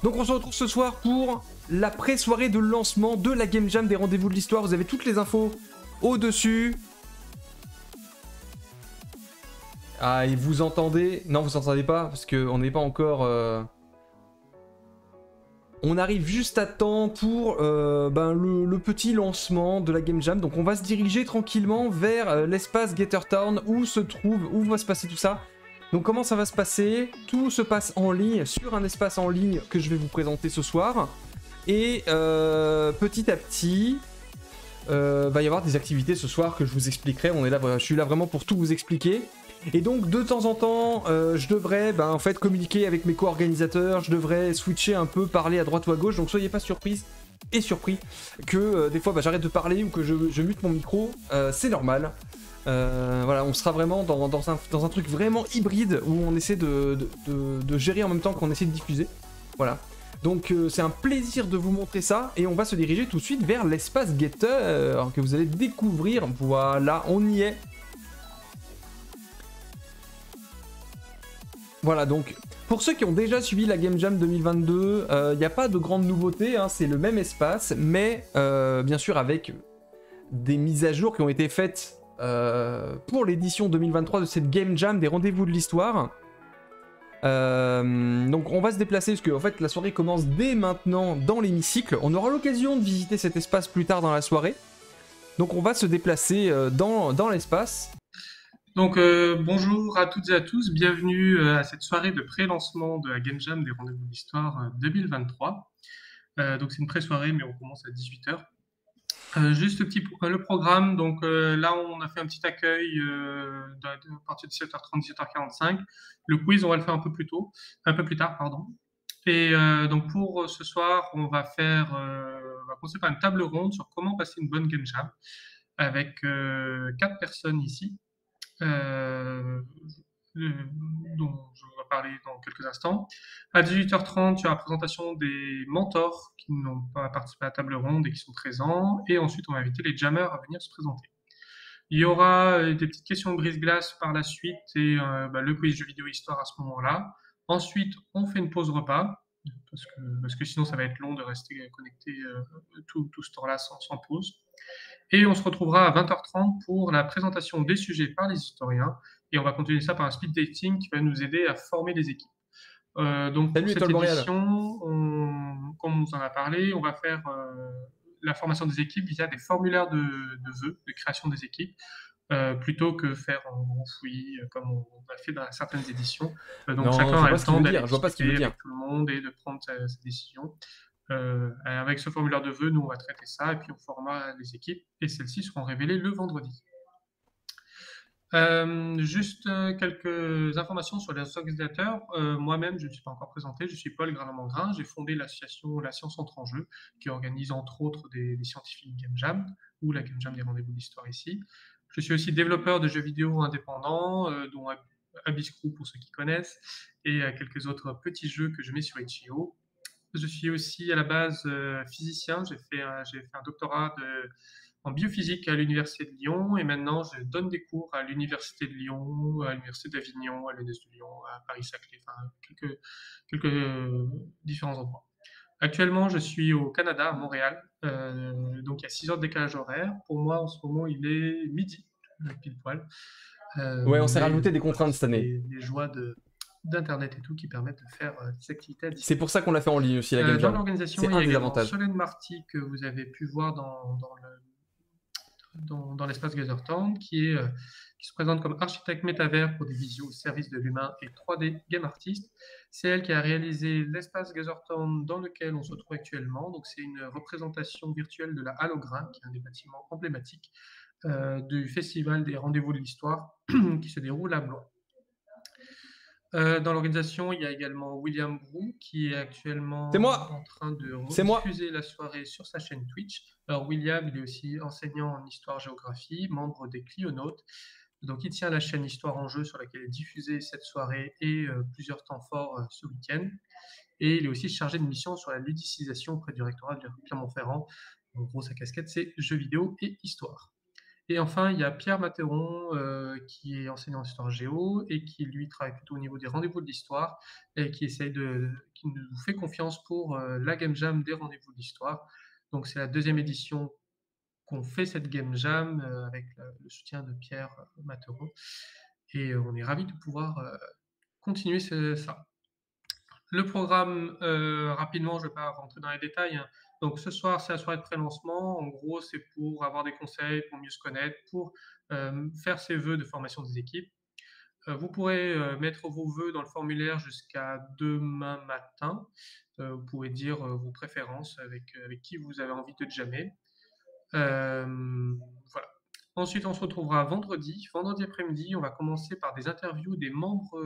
Donc on se retrouve ce soir pour la pré-soirée de lancement de la Game Jam des Rendez-vous de l'Histoire. Vous avez toutes les infos au-dessus. Ah, et vous entendez... Non, vous entendez pas, parce qu'on n'est pas encore... On arrive juste à temps pour le petit lancement de la Game Jam. Donc on va se diriger tranquillement vers l'espace Gathertown où va se passer tout ça. Donc comment ça va se passer? Tout se passe en ligne, sur un espace en ligne que je vais vous présenter ce soir. Et petit à petit, va y avoir des activités ce soir que je vous expliquerai. Je suis là vraiment pour tout vous expliquer. Et donc de temps en temps, je devrais en fait communiquer avec mes co-organisateurs, je devrais switcher un peu, parler à droite ou à gauche, donc soyez pas surprises et surpris que des fois j'arrête de parler ou que je mute mon micro, c'est normal. Voilà, on sera vraiment dans un truc vraiment hybride où on essaie de gérer en même temps qu'on essaie de diffuser. Voilà. Donc c'est un plaisir de vous montrer ça et on va se diriger tout de suite vers l'espace Gather que vous allez découvrir. Voilà, on y est. Voilà, donc pour ceux qui ont déjà suivi la Game Jam 2022, il n'y a pas de grande nouveauté, hein, c'est le même espace, mais bien sûr avec des mises à jour qui ont été faites pour l'édition 2023 de cette Game Jam des Rendez-vous de l'Histoire. Donc on va se déplacer parce que en fait la soirée commence dès maintenant dans l'hémicycle. On aura l'occasion de visiter cet espace plus tard dans la soirée. Donc on va se déplacer dans l'espace. Donc bonjour à toutes et à tous, bienvenue à cette soirée de pré-lancement de la Game Jam des Rendez-vous de l'Histoire 2023. Donc c'est une pré-soirée mais on commence à 18h. Juste le programme, donc là on a fait un petit accueil à partir de 17h30, 17h45. Le quiz on va le faire un peu plus tard, pardon. Et donc pour ce soir on va commencer par une table ronde sur comment passer une bonne Game Jam avec 4 personnes ici. Dont je vais parler dans quelques instants. À 18h30, tu as la présentation des mentors qui n'ont pas participé à la table ronde et qui sont présents. Et ensuite, on va inviter les jammers à venir se présenter. Il y aura des petites questions de brise-glace par la suite et le quiz jeux vidéo histoire à ce moment-là. Ensuite, on fait une pause repas parce que sinon, ça va être long de rester connecté tout ce temps-là sans pause. Et on se retrouvera à 20h30 pour la présentation des sujets par les historiens. Et on va continuer ça par un speed dating qui va nous aider à former les équipes. Donc Salut, pour cette Étoile Boréale. édition, comme on vous en a parlé, on va faire la formation des équipes via des formulaires de vœux, de création des équipes, plutôt que faire en fouillis comme on a fait dans certaines éditions. Donc Non, chacun a le temps d'aller discuter avec tout le monde et de prendre sa décision. Avec ce formulaire de vœux, nous on va traiter ça et puis on formera les équipes et celles-ci seront révélées le vendredi. Juste quelques informations sur les organisateurs. Moi-même, je ne suis pas encore présenté, je suis Paul Gralamandrin. J'ai fondé l'association La Science entre en jeu, qui organise entre autres des scientifiques Game Jam, ou la Game Jam des Rendez-vous d'Histoire ici. Je suis aussi développeur de jeux vidéo indépendants, dont Abyss Crew pour ceux qui connaissent, et quelques autres petits jeux que je mets sur itch.io. Je suis aussi à la base physicien, j'ai fait un doctorat en biophysique à l'Université de Lyon et maintenant je donne des cours à l'Université de Lyon, à l'Université d'Avignon, à l'ENS de Lyon, à Paris-Saclay, enfin quelques différents endroits. Actuellement, je suis au Canada, à Montréal, donc il y a 6 heures de décalage horaire. Pour moi, en ce moment, il est midi, pile poil. Ouais, on s'est rajouté des contraintes cette année. Les joies d'internet et tout qui permettent de faire des activités à distance. C'est pour ça qu'on l'a fait en ligne aussi, la Game Jam. Dans l'organisation, il y a également Solène Marty que vous avez pu voir dans l'espace Gathertown qui se présente comme architecte métavers pour des visios au service de l'humain et 3D game artist. C'est elle qui a réalisé l'espace Gathertown dans lequel on se trouve actuellement. Donc c'est une représentation virtuelle de la Halle au Grain, qui est un des bâtiments emblématiques du festival des Rendez-vous de l'Histoire qui se déroule à Blois. Dans l'organisation, il y a également William Brou qui est actuellement en train de diffuser la soirée sur sa chaîne Twitch. Alors William, il est aussi enseignant en histoire-géographie, membre des Clionautes. Donc il tient la chaîne Histoire en jeu sur laquelle est diffusée cette soirée et plusieurs temps forts ce week-end. Et il est aussi chargé de mission sur la ludicisation auprès du rectorat de Clermont-Ferrand. En gros, sa casquette, c'est jeux vidéo et histoire. Et enfin, il y a Pierre Matteron, qui est enseignant d'histoire géo et qui, lui, travaille plutôt au niveau des rendez-vous de l'histoire et qui nous fait confiance pour la Game Jam des rendez-vous de l'histoire. Donc, c'est la 2e édition qu'on fait cette Game Jam avec le soutien de Pierre Matteron. Et on est ravis de pouvoir continuer ça. Le programme, rapidement, je ne vais pas rentrer dans les détails, hein. Donc ce soir, c'est la soirée de pré-lancement. En gros, c'est pour avoir des conseils, pour mieux se connaître, pour faire ses vœux de formation des équipes. Vous pourrez mettre vos vœux dans le formulaire jusqu'à demain matin. Vous pouvez dire vos préférences avec qui vous avez envie de jammer. Voilà. Ensuite, on se retrouvera vendredi. Vendredi après-midi, on va commencer par des interviews des membres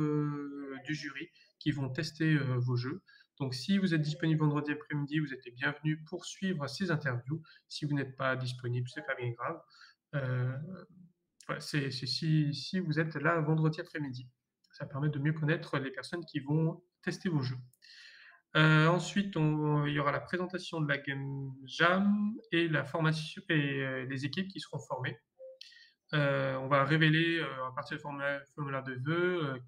du jury qui vont tester vos jeux. Donc, si vous êtes disponible vendredi après-midi, vous êtes les bienvenus pour suivre ces interviews. Si vous n'êtes pas disponible, c'est pas bien grave. Voilà, c'est si vous êtes là vendredi après-midi. Ça permet de mieux connaître les personnes qui vont tester vos jeux. Ensuite, il y aura la présentation de la Game Jam et la formation et les équipes qui seront formées. On va révéler à partir du formulaire de vœux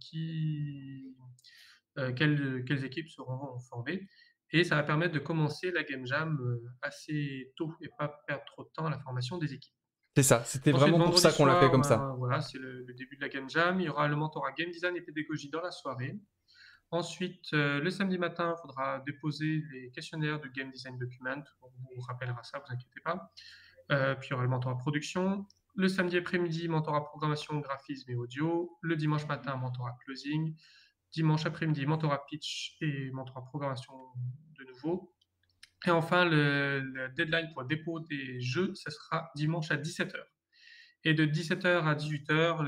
quelles équipes seront formées. Et ça va permettre de commencer la Game Jam assez tôt et pas perdre trop de temps à la formation des équipes. C'est ça, c'était Ensuite, vraiment pour ça qu'on l'a fait comme ça. Voilà, c'est le début de la Game Jam. Il y aura le mentorat Game Design et Pédagogie dans la soirée. Ensuite, le samedi matin, il faudra déposer les questionnaires de Game Design Document. On vous rappellera ça, vous inquiétez pas. Puis il y aura le mentorat production. Le samedi après-midi, mentorat programmation, graphisme et audio. Le dimanche matin, mentorat closing. Dimanche après-midi, mentorat pitch et mentorat programmation de nouveau. Et enfin, le deadline pour le dépôt des jeux, ce sera dimanche à 17h. Et de 17h à 18h,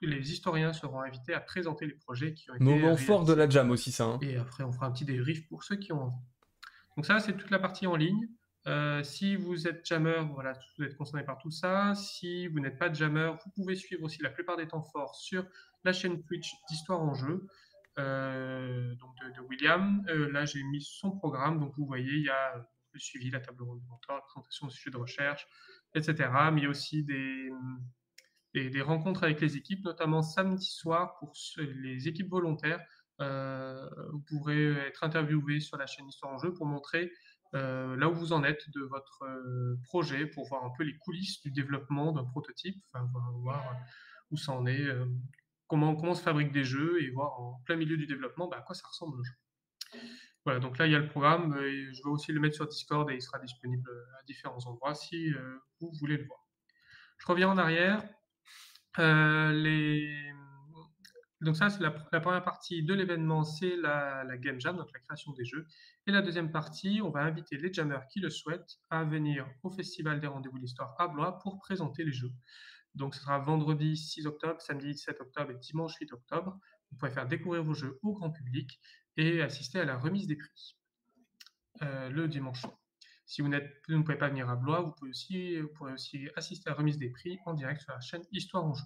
les historiens seront invités à présenter les projets qui ont été Moment réalisés. fort de la jam aussi, ça. Hein. Et après, on fera un petit débrief pour ceux qui ont envie. Donc ça, c'est toute la partie en ligne. Si vous êtes jammer, voilà, vous êtes concerné par tout ça. Si vous n'êtes pas jammer, vous pouvez suivre aussi la plupart des temps forts sur la chaîne Twitch d'Histoire en jeu, donc de William. Là, j'ai mis son programme. Donc vous voyez, il y a le suivi, la table ronde de mentor, la présentation de sujets de recherche, etc. Mais il y a aussi des rencontres avec les équipes, notamment samedi soir pour les équipes volontaires. Vous pourrez être interviewé sur la chaîne Histoire en jeu pour montrer là où vous en êtes de votre projet, pour voir un peu les coulisses du développement d'un prototype, enfin, voir où ça en est, comment se fabriquent des jeux et voir en plein milieu du développement à quoi ça ressemble le jeu. Voilà, donc là il y a le programme, et je vais aussi le mettre sur Discord et il sera disponible à différents endroits si vous voulez le voir. Je reviens en arrière. Donc ça, c'est la première partie de l'événement, c'est la Game Jam, donc la création des jeux. Et la deuxième partie, on va inviter les jammers qui le souhaitent à venir au Festival des Rendez-vous de l'Histoire à Blois pour présenter les jeux. Donc ce sera vendredi 6 octobre, samedi 7 octobre et dimanche 8 octobre. Vous pourrez faire découvrir vos jeux au grand public et assister à la remise des prix le dimanche soir. Si vous ne pouvez pas venir à Blois, vous pourrez aussi assister à la remise des prix en direct sur la chaîne Histoire en jeu.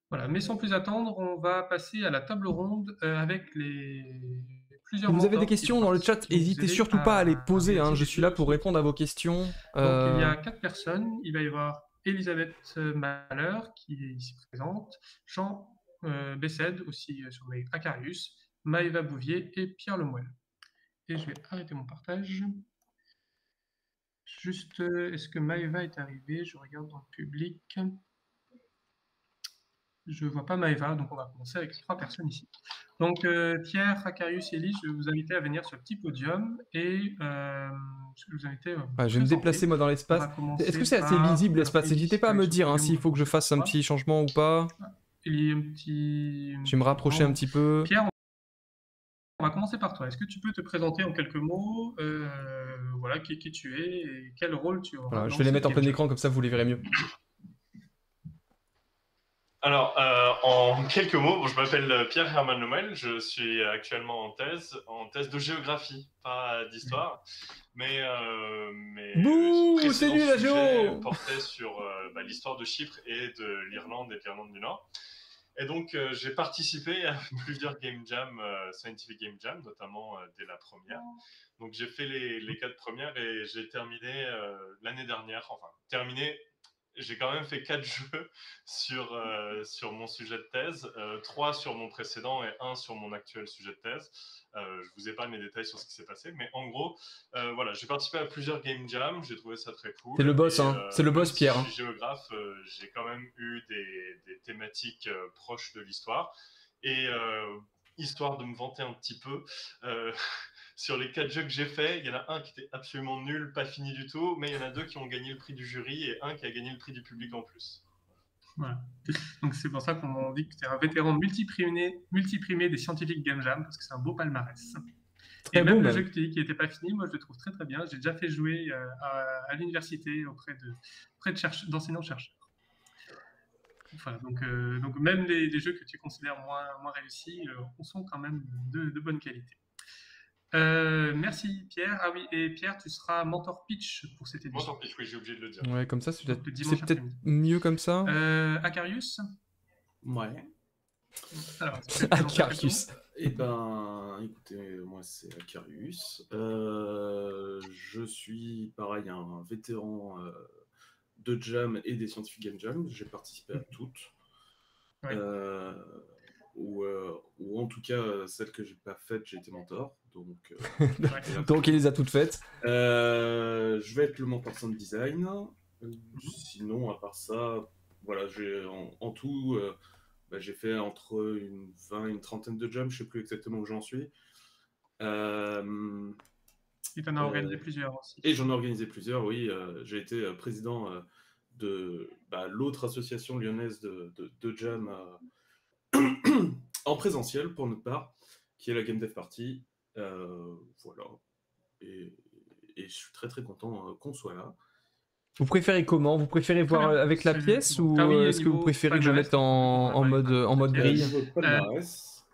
Voilà, mais sans plus attendre, on va passer à la table ronde avec plusieurs mentors. Vous avez des qui questions vont dans le chat, participer, qui vont vous n'hésitez aider surtout pas à les poser, réaliser je des suis là jeux pour sur répondre à vos questions. Donc il y a 4 personnes, il va y avoir Elisabeth Mahler qui est ici présente, Jean Bessède aussi surnommé Acarius, Maëva Bouvier et Pierre Lemoyle. Et je vais arrêter mon partage. Juste, est-ce que Maëva est arrivée? Je regarde dans le public. Je ne vois pas Maëva, donc on va commencer avec 3 personnes ici. Donc Pierre, Acarius et Elise, je vais vous inviter à venir sur le petit podium et je vais vous inviter à je vais me déplacer moi dans l'espace. Est-ce que c'est assez visible l'espace? N'hésitez pas à me dire s'il faut que je fasse un petit changement ou pas. Il y a un petit... Je vais me rapprocher un petit peu. Pierre, on va commencer par toi. Est-ce que tu peux te présenter en quelques mots, voilà, qui tu es et quel rôle tu auras? Voilà, je vais les mettre en plein écran, comme ça vous les verrez mieux. Alors, en quelques mots, je m'appelle Pierre Herman Lemel, je suis actuellement en thèse de géographie, pas d'histoire, mais Bouh, c'est nul la géo portait sur l'histoire de Chypre et de l'Irlande et de l'Irlande du Nord. Et donc, j'ai participé à plusieurs game jams, Scientific Game Jam, notamment dès la première. Donc, j'ai fait les 4 premières et j'ai terminé l'année dernière. Enfin, terminé, j'ai quand même fait 4 jeux sur mon sujet de thèse, 3 sur mon précédent et 1 sur mon actuel sujet de thèse. Je vous épargne les détails sur ce qui s'est passé, mais en gros, voilà, j'ai participé à plusieurs game jams, j'ai trouvé ça très cool. C'est le boss, et, hein. C'est le boss, même si Pierre. je hein. suis géographe, j'ai quand même eu des thématiques proches de l'histoire. Et histoire de me vanter un petit peu, sur les 4 jeux que j'ai faits, il y en a un qui était absolument nul, pas fini du tout, mais il y en a 2 qui ont gagné le prix du jury et un qui a gagné le prix du public en plus. Voilà. Donc c'est pour ça qu'on dit que tu es un vétéran multiprimé des Scientific Game Jam, parce que c'est un beau palmarès. Très Et même beau, le même. jeu que tu dis qui n'était pas fini, moi je le trouve très très bien. J'ai déjà fait jouer à l'université auprès d'enseignants-chercheurs. Voilà, donc même les jeux que tu considères moins réussis sont quand même de bonne qualité. Merci Pierre. Ah oui, et Pierre, tu seras mentor pitch pour cette édition. Mentor pitch, oui, j'ai oublié de le dire. Ouais, comme ça, c'est Donc, le peut-être dimanche peut-être après-midi. mieux comme ça. Acarius. Ouais. Alors, est-ce que tu peux te présenter Acarius. Eh ben, écoutez, moi c'est Acarius. Je suis pareil un vétéran de Jam et des Scientific Game Jam. J'ai participé à toutes. Ouais. Ou en tout cas, celles que j'ai pas faites, j'ai été mentor. Donc, Ouais. Donc il les a toutes faites. je vais être le mentor sound design. Sinon, à part ça, voilà, j'ai en tout, j'ai fait entre une trentaine de jams, je sais plus exactement où j'en suis. Et tu en as organisé plusieurs aussi. Et j'en ai organisé plusieurs, oui. J'ai été président de l'autre association lyonnaise de jam en présentiel pour notre part, qui est la Game Dev Party. Voilà. Et je suis très très content qu'on soit là. Vous préférez comment? Vous préférez voir bien. avec la C'est- pièce ou Ah oui, est-ce que vous niveau préférez que je le palmarès, mette en mode la grille? Niveau palmarès,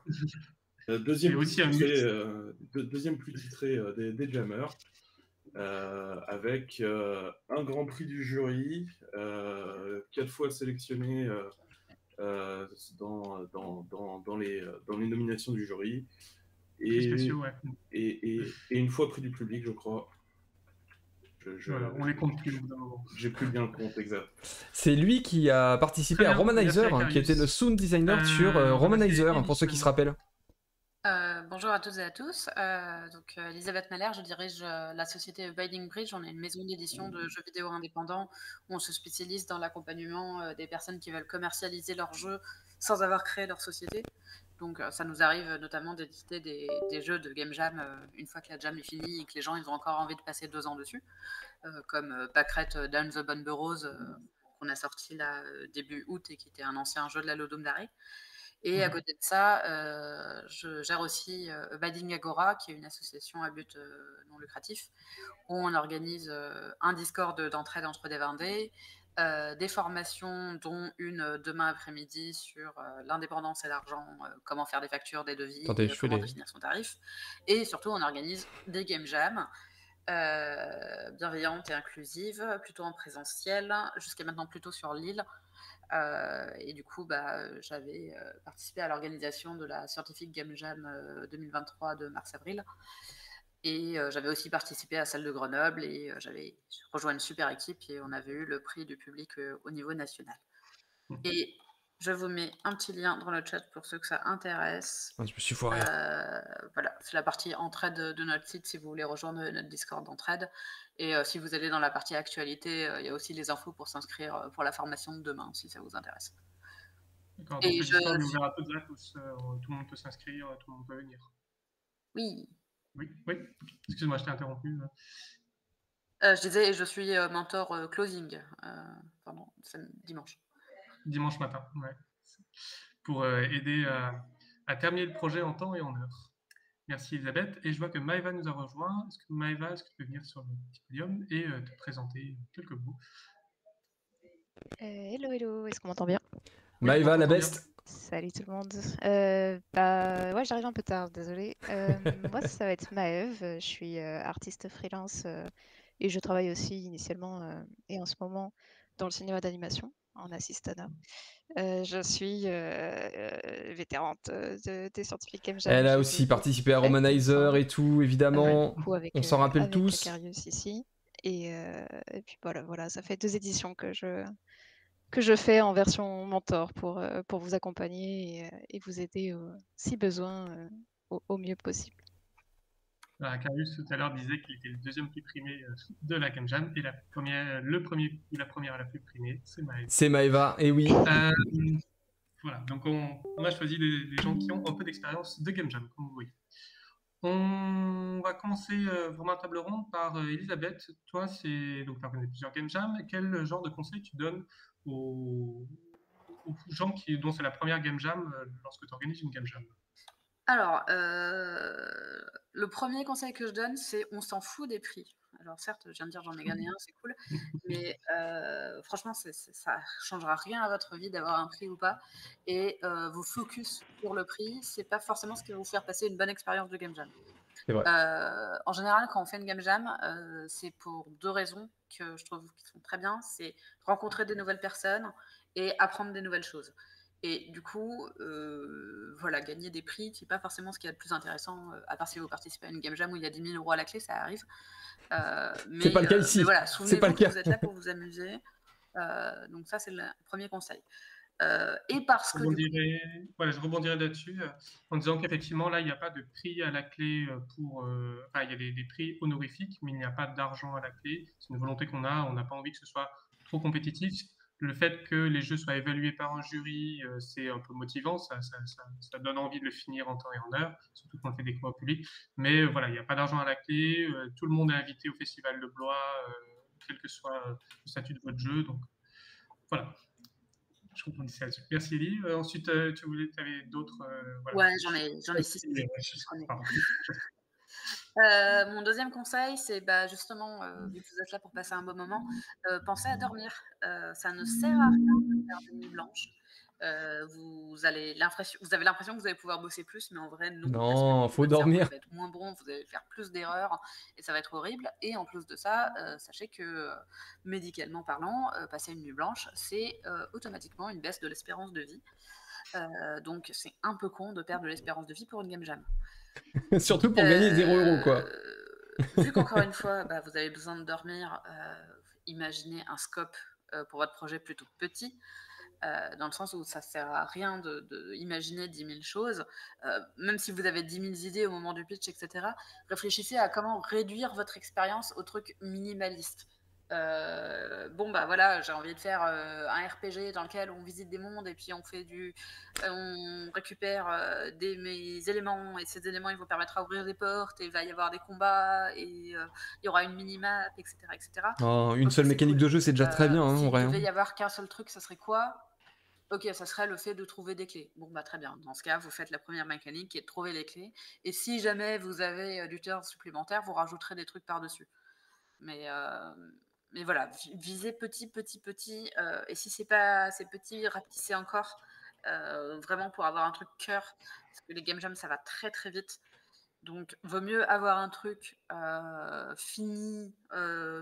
deuxième Et plus aussi un titré, deuxième plus titré des jammers, avec un grand prix du jury, 4 fois sélectionné dans les nominations du jury, prix spéciaux, ouais. et une fois prix du public, je crois. Voilà, on les compte plus au bout d'un moment. J'ai plus bien le compte exact. C'est lui qui a participé Très à bien, Romanizer, merci, qui était le sound designer sur on va Romanizer, passer pour ceux qui se édition. rappellent. Bonjour à toutes et à tous. Donc, Elisabeth Mahler, je dirige la société Binding Bridge. On est une maison d'édition de jeux vidéo indépendants où on se spécialise dans l'accompagnement des personnes qui veulent commercialiser leurs jeux sans avoir créé leur société. Donc, ça nous arrive notamment d'éditer des jeux de Game Jam une fois que la jam est finie et que les gens ils ont encore envie de passer 2 ans dessus, comme Backrette Down the Bun Burrows qu'on a sorti là début août et qui était un ancien jeu de la Lodome d'Arrêt. Et à côté de ça, je gère aussi Bading Agora, qui est une association à but non lucratif, où on organise un Discord d'entraide entre des vendés, des formations, dont une demain après-midi sur l'indépendance et l'argent, comment faire des factures, des devis, Attendez, je fais comment les- définir son tarif. Et surtout, on organise des game jams bienveillantes et inclusives, plutôt en présentiel, jusqu'à maintenant plutôt sur l'île. Et du coup, j'avais participé à l'organisation de la Scientific Game Jam 2023 de mars-avril. Et j'avais aussi participé à celle de Grenoble et j'avais rejoint une super équipe et on avait eu le prix du public au niveau national. Et je vous mets un petit lien dans le chat pour ceux que ça intéresse. Ah, je me suis foiré. Voilà, c'est la partie entraide de notre site si vous voulez rejoindre notre Discord d'entraide. Et si vous allez dans la partie actualité, il y a aussi les infos pour s'inscrire pour la formation de demain, si ça vous intéresse. D'accord, donc le Discord est ouvert à toutes et à tous. Tout le monde peut s'inscrire, tout le monde peut venir. Oui. Oui. Excuse-moi, je t'ai interrompu. Je disais, je suis mentor closing pendant dimanche. Dimanche matin, ouais. Pour aider à terminer le projet en temps et en heure. Merci Elisabeth. Et je vois que Maëva nous a rejoint. Maëva, est-ce que tu peux venir sur le petit podium et te présenter quelques mots? Hello, est-ce qu'on m'entend bien? Maëva, la t'entend best. Salut tout le monde. Ouais, j'arrive un peu tard, désolé. Moi, ça va être Maëve. Je suis artiste freelance et je travaille aussi initialement et en ce moment dans le cinéma d'animation. en assistana. Je suis vétérante des Scientific Game Jam. Elle a Je aussi les ai participé à faites, il me Romanizer semble. et tout, Du évidemment. coup, avec, On s'en rappelle avec tous. Acarius ici. Et puis voilà, ça fait 2 éditions que je fais en version mentor pour vous accompagner et vous aider si besoin au mieux possible. Carius tout à l'heure disait qu'il était le deuxième plus primé de la Game Jam et la première à la plus primée, c'est Maëv. C'est Maeva, et oui. Voilà, donc on a choisi des gens qui ont un peu d'expérience de Game Jam, comme vous voyez. On va commencer vraiment à table ronde par Elisabeth. Toi, donc tu as organisé plusieurs Game Jam. Quel genre de conseils tu donnes aux gens dont c'est la première Game Jam lorsque tu organises une Game Jam? Alors, le premier conseil que je donne, c'est on s'en fout des prix. Alors certes, je viens de dire j'en ai gagné un, c'est cool, mais franchement, ça changera rien à votre vie d'avoir un prix ou pas. Et vos focus sur le prix, c'est pas forcément ce qui va vous faire passer une bonne expérience de Game Jam. C'est vrai. En général, quand on fait une Game Jam, c'est pour 2 raisons que je trouve qui sont très bien. C'est rencontrer des nouvelles personnes et apprendre des nouvelles choses. Et du coup, voilà, gagner des prix, c'est pas forcément ce qui est le plus intéressant, à part si vous participez à une Game Jam où il y a 10 000 € à la clé, ça arrive. C'est pas le cas ici. Mais voilà, C'est pas le souvenez-vous cas. que vous êtes là pour vous amuser. Donc ça, c'est le premier conseil. Et parce que je rebondirai là-dessus en disant qu'effectivement, là, il n'y a pas de prix à la clé il y a des prix honorifiques, mais il n'y a pas d'argent à la clé. C'est une volonté qu'on a. On n'a pas envie que ce soit trop compétitif. Le fait que les jeux soient évalués par un jury, c'est un peu motivant. Ça donne envie de le finir en temps et en heure, surtout quand on fait des combats au public. Mais voilà, il n'y a pas d'argent à la clé. Tout le monde est invité au Festival de Blois, quel que soit le statut de votre jeu. Donc voilà. Je comprends ça. Merci Elie. Ensuite, tu avais d'autres. Voilà. Ouais, j'en ai 6. Mon deuxième conseil, c'est justement, vu que vous êtes là pour passer un bon moment, pensez à dormir. Ça ne sert à rien de faire des nuits blanches. Vous avez l'impression que vous allez pouvoir bosser plus, mais en vrai, non. Non, faut votre cerveau dormir. va être moins bon, vous allez faire plus d'erreurs et ça va être horrible. Et en plus de ça, sachez que médicalement parlant, passer une nuit blanche, c'est automatiquement une baisse de l'espérance de vie. Donc c'est un peu con de perdre de l'espérance de vie pour une game jam. Surtout pour gagner 0 €, quoi. Vu qu'encore une fois, vous avez besoin de dormir, imaginez un scope pour votre projet plutôt petit, dans le sens où ça sert à rien de imaginer 10 000 choses. Même si vous avez 10 000 idées au moment du pitch, etc., réfléchissez à comment réduire votre expérience au truc minimaliste. Voilà, j'ai envie de faire un RPG dans lequel on visite des mondes et puis on récupère mes éléments et ces éléments ils vont permettre à ouvrir des portes et il va y avoir des combats et il y aura une mini-map, etc. Oh, une seule mécanique de jeu, c'est déjà très bien, hein, en vrai. S'il devait y avoir qu'un seul truc, ça serait quoi? Ok, ça serait le fait de trouver des clés. Bon, très bien. Dans ce cas, vous faites la première mécanique qui est de trouver les clés. Et si jamais vous avez du turn supplémentaire, vous rajouterez des trucs par-dessus. Mais voilà, visez petit. Et si c'est petit, rapetissez encore. Vraiment pour avoir un truc cœur. Parce que les game jams, ça va très très vite. Donc, vaut mieux avoir un truc fini,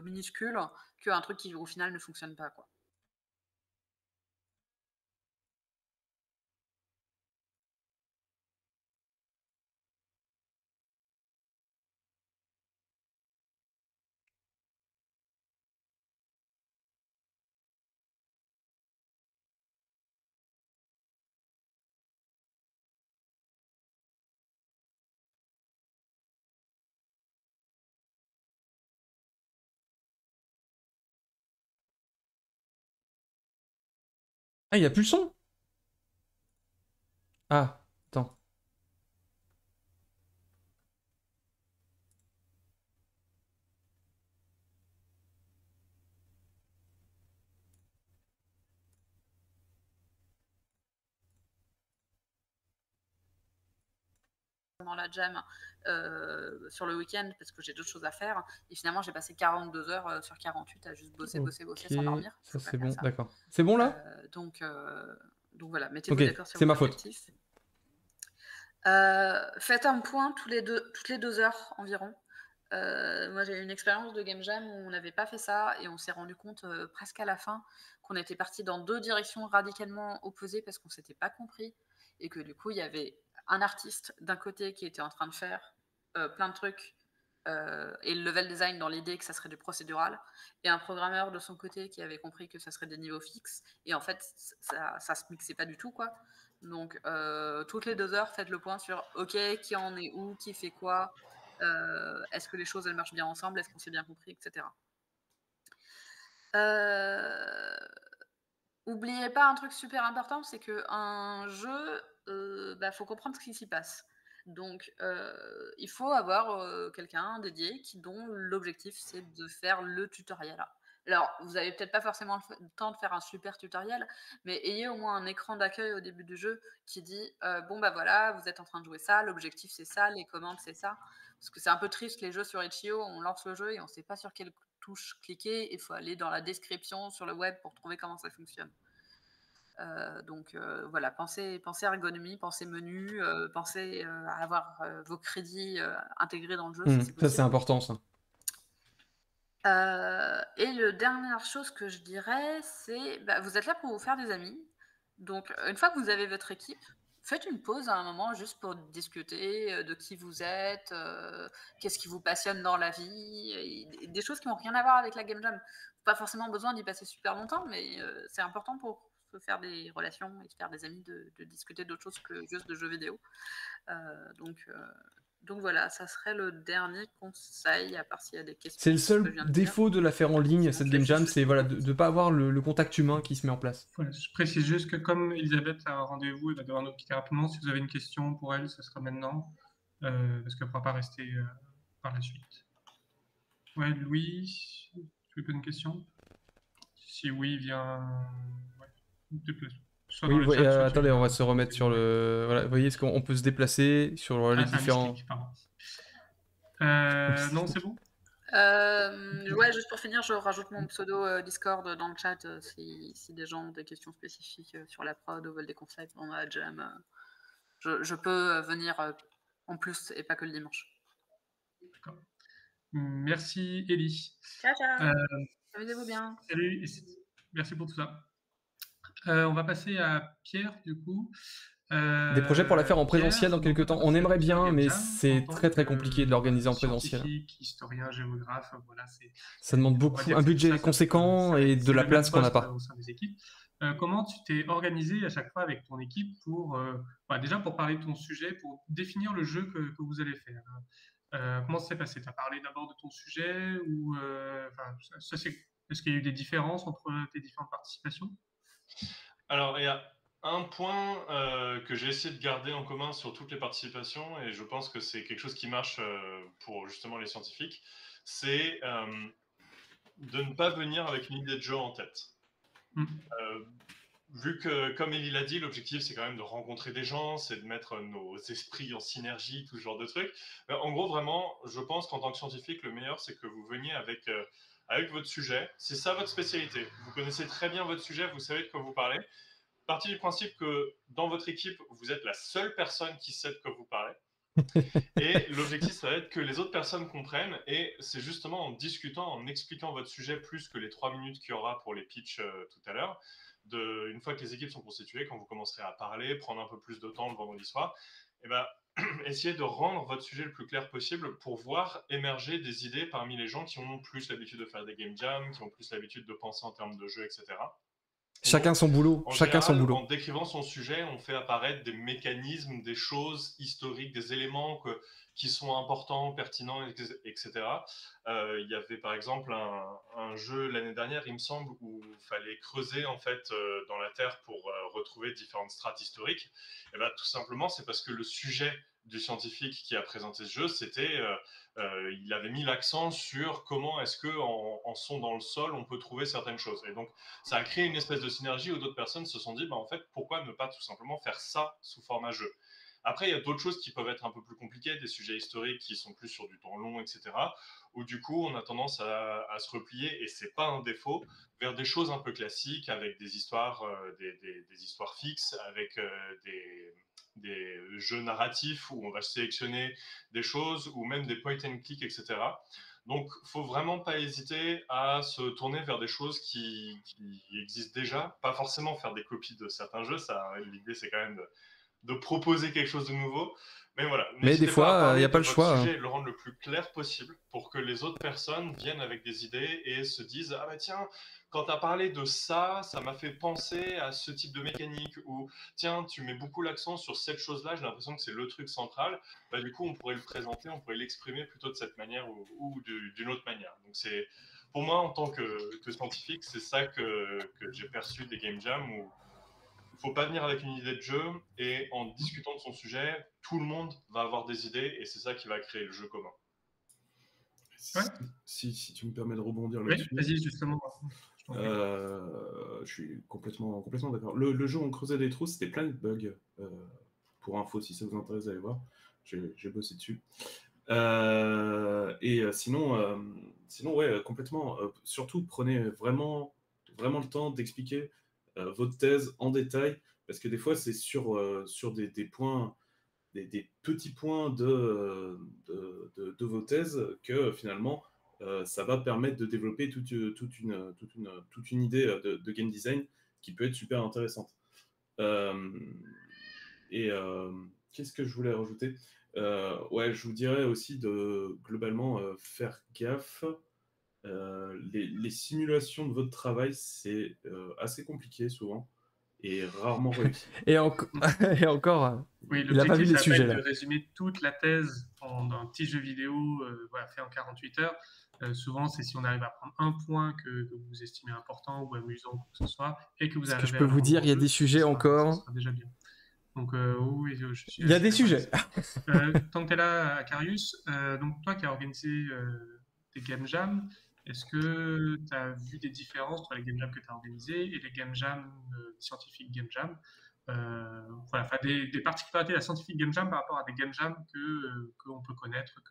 minuscule, qu'un truc qui au final ne fonctionne pas, quoi. Ah, il n'y a plus le son? Ah, attends. La jam sur le week-end parce que j'ai d'autres choses à faire et finalement j'ai passé 42 heures sur 48 à juste bosser sans dormir. Ça c'est bon, d'accord. C'est bon là? Donc voilà, mettez-vous d'accord sur c'est ma vos faute. objectifs. Faites un point toutes les 2 heures environ Moi, j'ai eu une expérience de game jam où on n'avait pas fait ça et on s'est rendu compte presque à la fin qu'on était parti dans 2 directions radicalement opposées parce qu'on s'était pas compris et que du coup, il y avait un artiste d'un côté qui était en train de faire plein de trucs et le level design dans l'idée que ça serait du procédural et un programmeur de son côté qui avait compris que ça serait des niveaux fixes et en fait, ça se mixait pas du tout, quoi. Donc, toutes les 2 heures, faites le point sur OK, qui en est où, qui fait quoi, est-ce que les choses elles marchent bien ensemble, est-ce qu'on s'est bien compris, etc. Oubliez pas un truc super important, c'est qu'un jeu, faut comprendre ce qui s'y passe. Donc, il faut avoir quelqu'un dédié dont l'objectif c'est de faire le tutoriel. Alors, vous avez peut-être pas forcément le temps de faire un super tutoriel, mais ayez au moins un écran d'accueil au début du jeu qui dit bon bah voilà, vous êtes en train de jouer ça, l'objectif c'est ça, les commandes c'est ça. Parce que c'est un peu triste les jeux sur Itch.io, on lance le jeu et on sait pas sur quelle touche cliquer, il faut aller dans la description sur le web pour trouver comment ça fonctionne. Donc voilà, pensez ergonomie, pensez menu, pensez à avoir vos crédits intégrés dans le jeu si c'est Ça, possible. c'est important, ça. Et la dernière chose que je dirais, c'est vous êtes là pour vous faire des amis. Donc, une fois que vous avez votre équipe, faites une pause à un moment juste pour discuter de qui vous êtes, qu'est-ce qui vous passionne dans la vie, et des choses qui n'ont rien à voir avec la game jam. Pas forcément besoin d'y passer super longtemps, mais c'est important pour se faire des relations et se faire des amis de discuter d'autres choses que juste de jeux vidéo. Donc voilà, ça serait le dernier conseil, à part s'il y a des questions. C'est le sur ce que seul je viens de défaut de la faire en ligne, Sinon, cette je game laisse jam, juste c'est les voilà, questions. de ne pas avoir le contact humain qui se met en place. Voilà, je précise juste que comme Elisabeth a un rendez-vous, elle va devoir nous quitter rapidement. Si vous avez une question pour elle, ce sera maintenant, parce qu'elle ne pourra pas rester par la suite. Ouais, Louis, tu veux poser une question? Si oui, viens. Ouais, déplace. Soit Oui, dans le chat, soit tu attendez, viens on va se remettre poser sur une- le... Voilà, vous voyez, est-ce qu'on peut se déplacer sur les Ah, c'est un différents... misclick, pardon. Non, c'est bon? Ouais, juste pour finir, je rajoute mon pseudo Discord dans le chat si des gens ont des questions spécifiques sur la prod ou veulent des conseils pendant la jam. Je peux venir en plus et pas que le dimanche. D'accord. Merci, Ellie. Ciao, ciao. Amusez-vous bien. Salut, merci pour tout ça. On va passer à Pierre, du coup. Des projets pour la faire en Pierre, présentiel dans donc, quelques temps. On aimerait bien, mais c'est très compliqué de l'organiser en présentiel. Scientifique, historien, géographe, voilà, ça demande beaucoup, un budget conséquent et de la place qu'on n'a pas. Au sein des équipes. Comment tu t'es organisé à chaque fois avec ton équipe pour, déjà pour parler de ton sujet, pour définir le jeu que vous allez faire? Comment ça s'est passé? Tu as parlé d'abord de ton sujet ou est-ce qu'il y a eu des différences entre tes différentes participations? Alors, il y a un point que j'ai essayé de garder en commun sur toutes les participations, et je pense que c'est quelque chose qui marche pour justement les scientifiques, c'est de ne pas venir avec une idée de jeu en tête. Vu que, comme Elie l'a dit, l'objectif c'est quand même de rencontrer des gens, c'est de mettre nos esprits en synergie, tout ce genre de trucs. En gros, vraiment, je pense qu'en tant que scientifique, le meilleur c'est que vous veniez avec votre sujet. C'est ça votre spécialité. Vous connaissez très bien votre sujet, vous savez de quoi vous parlez. Partez du principe que dans votre équipe, vous êtes la seule personne qui sait de quoi vous parlez. Et l'objectif, ça va être que les autres personnes comprennent. Et c'est justement en discutant, en expliquant votre sujet plus que les 3 minutes qu'il y aura pour les pitchs tout à l'heure, une fois que les équipes sont constituées, quand vous commencerez à parler, prendre un peu plus de temps le vendredi soir, essayez de rendre votre sujet le plus clair possible pour voir émerger des idées parmi les gens qui ont plus l'habitude de faire des game jams, qui ont plus l'habitude de penser en termes de jeu, etc. Chacun son boulot. En décrivant son sujet, on fait apparaître des mécanismes, des choses historiques, des éléments qui sont importants, pertinents, etc. Il y avait par exemple un jeu l'année dernière, il me semble, où il fallait creuser en fait dans la terre pour retrouver différentes strates historiques. Et tout simplement, c'est parce que le sujet du scientifique qui a présenté ce jeu, c'était il avait mis l'accent sur comment est-ce que en son dans le sol on peut trouver certaines choses, et donc ça a créé une espèce de synergie où d'autres personnes se sont dit en fait pourquoi ne pas tout simplement faire ça sous format jeu. Après, il y a d'autres choses qui peuvent être un peu plus compliquées, des sujets historiques qui sont plus sur du temps long, etc., où du coup on a tendance à se replier, et c'est pas un défaut, vers des choses un peu classiques avec des histoires des histoires fixes, avec des jeux narratifs où on va sélectionner des choses ou même des point and click, etc. Donc, faut vraiment pas hésiter à se tourner vers des choses qui existent déjà, pas forcément faire des copies de certains jeux. Ça, l'idée c'est quand même de proposer quelque chose de nouveau. Mais voilà, Mais des n'hésitez pas à fois, il parler n'y a de pas le votre choix. sujet et le rendre le plus clair possible pour que les autres personnes viennent avec des idées et se disent ah bah tiens, quand tu as parlé de ça, ça m'a fait penser à ce type de mécanique, ou tiens, tu mets beaucoup l'accent sur cette chose-là, j'ai l'impression que c'est le truc central. Bah, du coup, on pourrait le présenter, on pourrait l'exprimer plutôt de cette manière ou d'une autre manière. Donc c'est pour moi, en tant que scientifique, c'est ça que j'ai perçu des Game Jam, où il ne faut pas venir avec une idée de jeu, et en discutant de son sujet, tout le monde va avoir des idées, et c'est ça qui va créer le jeu commun. Ouais. Si tu me permets de rebondir Oui, là-dessus. vas-y, justement. Je suis complètement d'accord. Le jeu On creusait des trous, c'était Planet Bug. Pour info, si ça vous intéresse, allez voir. J'ai bossé dessus. Sinon, ouais, complètement. Surtout, prenez vraiment le temps d'expliquer votre thèse en détail, parce que des fois, c'est sur des points, des petits points de vos thèses que finalement, ça va permettre de développer toute une idée de game design qui peut être super intéressante. Qu'est-ce que je voulais rajouter ? Ouais, je vous dirais aussi de globalement faire gaffe. Les simulations de votre travail, c'est assez compliqué souvent et rarement réussi. Et encore, oui, il n'a pas vu les sujets là. De résumer toute la thèse en un petit jeu vidéo fait en 48 heures. Souvent, c'est si on arrive à prendre un point que vous estimez important ou amusant, quoi que ce soit, et que vous Parce arrivez que je peux vous dire, il y a des sujets encore. Ça sera déjà bien. Donc, oui, je suis. Il y a des sujets. Tant que tu es là, Acarius, donc toi qui as organisé des Game Jam, est-ce que tu as vu des différences entre les Game Jam que tu as organisés et les Game Jam scientifiques Game Jam, des particularités de la scientifique Game Jam par rapport à des Game Jam qu'on peut connaître, que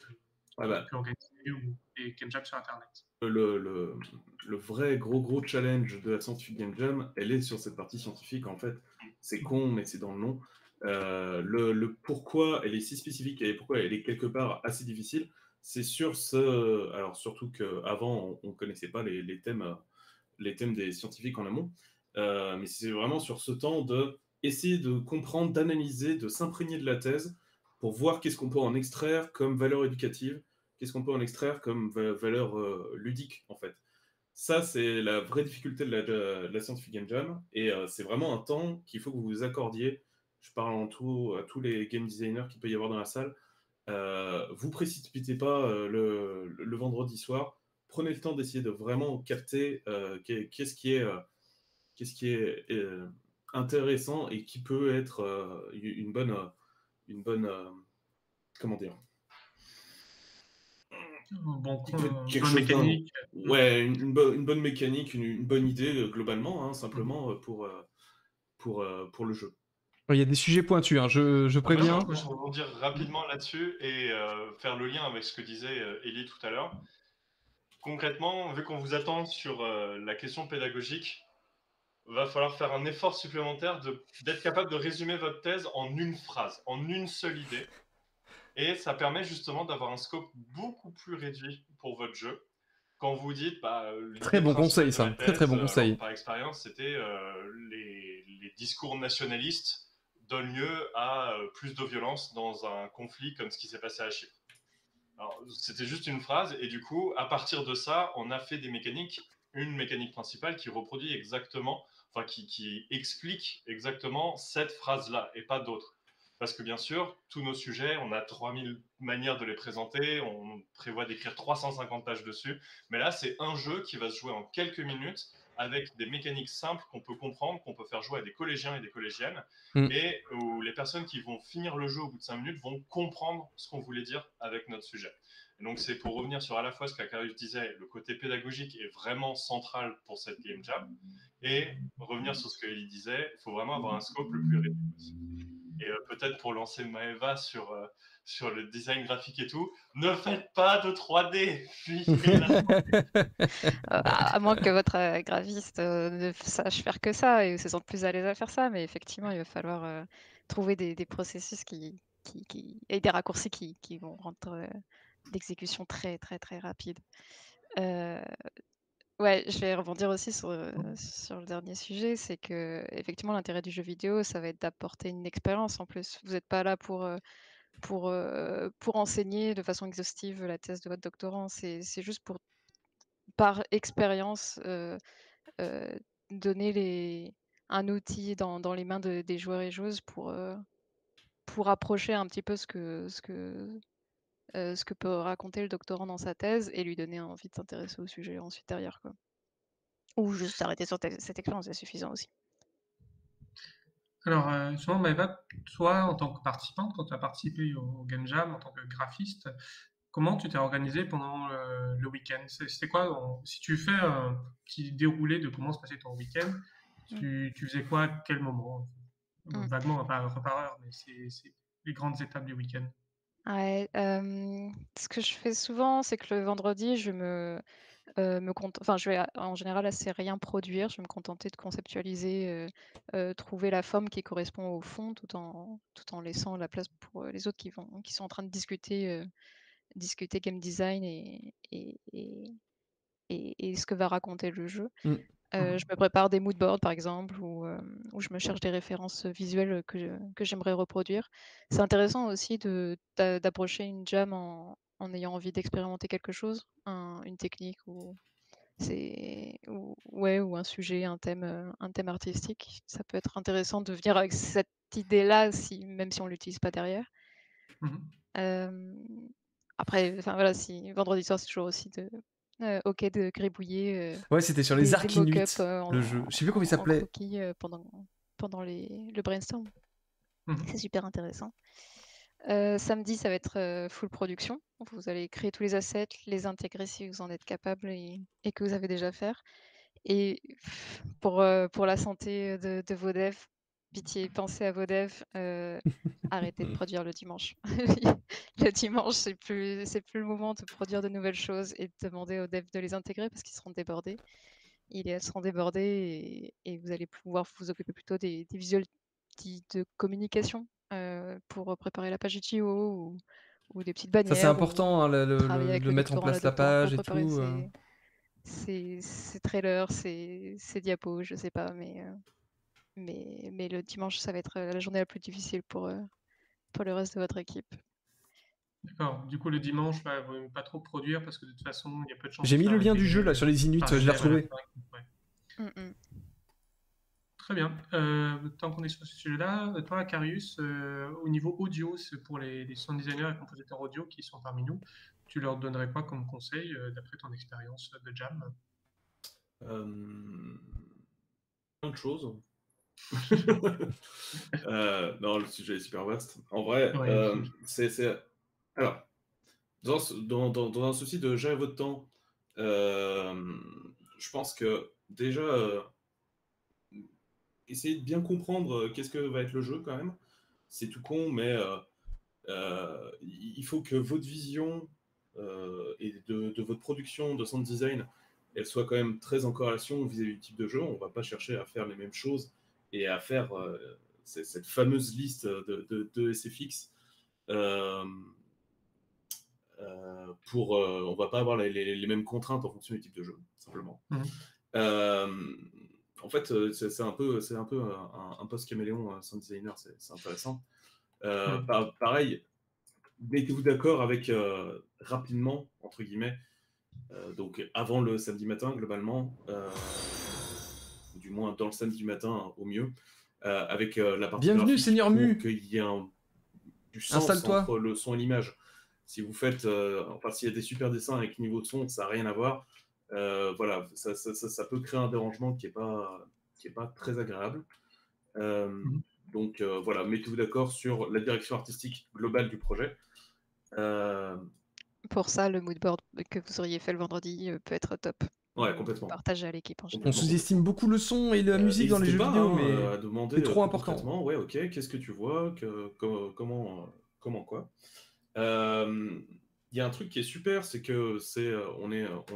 organiser, ou des Game Jam sur Internet? Le vrai gros challenge de la Scientific Game Jam, elle est sur cette partie scientifique, en fait. C'est con, mais c'est dans le nom. Le pourquoi elle est si spécifique et pourquoi elle est quelque part assez difficile, c'est sur ce... Alors, surtout qu'avant, on ne connaissait pas les thèmes des scientifiques en amont, mais c'est vraiment sur ce temps de essayer de comprendre, d'analyser, de s'imprégner de la thèse pour voir qu'est-ce qu'on peut en extraire comme valeur éducative, qu'est-ce qu'on peut en extraire comme valeur ludique, en fait. Ça, c'est la vraie difficulté de la Scientific Game Jam, et c'est vraiment un temps qu'il faut que vous vous accordiez. Je parle à tous les game designers qu'il peut y avoir dans la salle. Vous précipitez pas le vendredi soir. Prenez le temps d'essayer de vraiment capter qu'est-ce qui est intéressant et qui peut être une bonne comment dire, bonne mécanique. Ouais, une bonne mécanique, une bonne idée globalement, simplement pour le jeu. Il y a des sujets pointus, je préviens. Moi, je vais rebondir rapidement là-dessus et faire le lien avec ce que disait Elie tout à l'heure. Concrètement, vu qu'on vous attend sur la question pédagogique, va falloir faire un effort supplémentaire d'être capable de résumer votre thèse en une phrase, en une seule idée. Et ça permet justement d'avoir un scope beaucoup plus réduit pour votre jeu. Quand vous dites... très bon conseil, ça. Très bon conseil. Par expérience, c'était les discours nationalistes donnent lieu à plus de violence dans un conflit comme ce qui s'est passé à Chypre. Alors, c'était juste une phrase, et du coup, à partir de ça, on a fait des mécaniques, une mécanique principale qui reproduit exactement, qui explique exactement cette phrase-là, et pas d'autres. Parce que bien sûr, tous nos sujets, on a 3000 manières de les présenter, on prévoit d'écrire 350 pages dessus, mais là, c'est un jeu qui va se jouer en quelques minutes, avec des mécaniques simples qu'on peut comprendre, qu'on peut faire jouer à des collégiens et des collégiennes, et où les personnes qui vont finir le jeu au bout de 5 minutes vont comprendre ce qu'on voulait dire avec notre sujet. Et donc c'est pour revenir sur à la fois ce qu'Acarius disait, le côté pédagogique est vraiment central pour cette Game Jam, et revenir sur ce que Elie disait, il faut vraiment avoir un scope le plus réduit possible. Et peut-être pour lancer Maëva sur le design graphique et tout, ne faites pas de 3D. À moins que votre graphiste ne sache faire que ça et se sente plus à l'aise à faire ça, mais effectivement, il va falloir trouver des processus et des raccourcis qui vont rendre l'exécution très, très, très rapide. Ouais, je vais rebondir aussi sur le dernier sujet, c'est que effectivement l'intérêt du jeu vidéo, ça va être d'apporter une expérience en plus. Vous n'êtes pas là pour enseigner de façon exhaustive la thèse de votre doctorant, c'est juste pour, par expérience, donner un outil dans les mains des joueurs et joueuses pour approcher un petit peu ce que peut raconter le doctorant dans sa thèse et lui donner envie de s'intéresser au sujet ensuite derrière, quoi. Ou juste s'arrêter sur cette expérience, c'est suffisant aussi. Alors, justement, Maëva, toi, en tant que participante, quand tu as participé au Game Jam, en tant que graphiste, comment tu t'es organisé pendant le week-end? C'était quoi, si tu fais un petit déroulé de comment se passait ton week-end, tu faisais quoi à quel moment? Mm. Vaguement, pas heure par heure, mais c'est les grandes étapes du week-end. Ouais, ce que je fais souvent, c'est que le vendredi, je vais en général assez rien produire. Je vais me contenter de conceptualiser, trouver la forme qui correspond au fond, tout en laissant la place pour les autres qui sont en train de discuter game design et ce que va raconter le jeu. Mm. Je me prépare des mood boards, par exemple, où je me cherche des références visuelles que j'aimerais reproduire. C'est intéressant aussi d'approcher une jam en ayant envie d'expérimenter quelque chose, une technique ou un sujet, un thème artistique. Ça peut être intéressant de venir avec cette idée-là, même si on l'utilise pas derrière. Mhm. Après, enfin voilà, si vendredi soir, c'est toujours aussi OK de gribouiller Ouais, c'était sur les des Ark mock-ups Inuit, le jeu. Je sais plus comment il en s'appelait. croquis pendant le brainstorm. Mhm. C'est super intéressant. Samedi, ça va être full production. Vous allez créer tous les assets, les intégrer si vous en êtes capable et que vous avez déjà faire. Et pour la santé de vos devs, pitié, pensez à vos devs. Arrêtez de produire le dimanche. Le dimanche, c'est plus le moment de produire de nouvelles choses et de demander aux devs de les intégrer parce qu'ils seront débordés. Elles seront débordées et vous allez pouvoir vous occuper plutôt des visuels dits de communication pour préparer la page UTO ou des petites Ça, c'est bannières important, hein, ou travailler avec de le mettre en doctorant, la place la doctorante pour page et préparer tout. ses trailers, ses diapos, je sais pas, mais le dimanche, ça va être la journée la plus difficile pour le reste de votre équipe. D'accord. Du coup, le dimanche, bah, vaut mieux pas trop produire parce que de toute façon, il y a peu de chances J'ai de mis faire le lien du intégrer jeu là sur les Inuits, par je les l'ai devs à la retrouvé. fin. Ouais. Mm, mm. Très bien. Tant qu'on est sur ce sujet-là, toi, Carius, au niveau audio, c'est pour les sound designers et compositeurs audio qui sont parmi nous, tu leur donnerais quoi comme conseil d'après ton expérience de jam? Plein de choses. Non, le sujet est super vaste. En vrai, Ouais. Alors, dans un souci de gérer votre temps, je pense que déjà, essayez de bien comprendre qu'est-ce que va être le jeu quand même. C'est tout con, mais il faut que votre vision et de votre production de sound design, elle soit quand même très en corrélation vis-à-vis du type de jeu. On va pas chercher à faire les mêmes choses et à faire cette fameuse liste de SFX. On va pas avoir les mêmes contraintes en fonction du type de jeu, simplement. En fait, c'est un peu un post caméléon sound designer, c'est intéressant. Pareil, mettez-vous d'accord avec rapidement, entre guillemets, donc avant le samedi matin, globalement, ou du moins dans le samedi matin au mieux, avec la partie Bienvenue, graphique Seigneur pour Mu. qu'il y ait du sens Installe-toi. entre le son et l'image. Si vous faites, enfin, s'il y a des super dessins avec niveau de son, ça n'a rien à voir. Voilà, ça peut créer un dérangement qui est pas très agréable. Donc voilà, mettez-vous d'accord sur la direction artistique globale du projet. Pour ça, le mood board que vous auriez fait le vendredi peut être top. Ouais, complètement. Partager à l'équipe en général. On sous-estime beaucoup le son et la musique dans les jeux vidéo, mais à demander c'est trop plus important. concrètement, ouais, ok, qu'est-ce que tu vois, comment quoi. Il y a un truc qui est super, c'est que on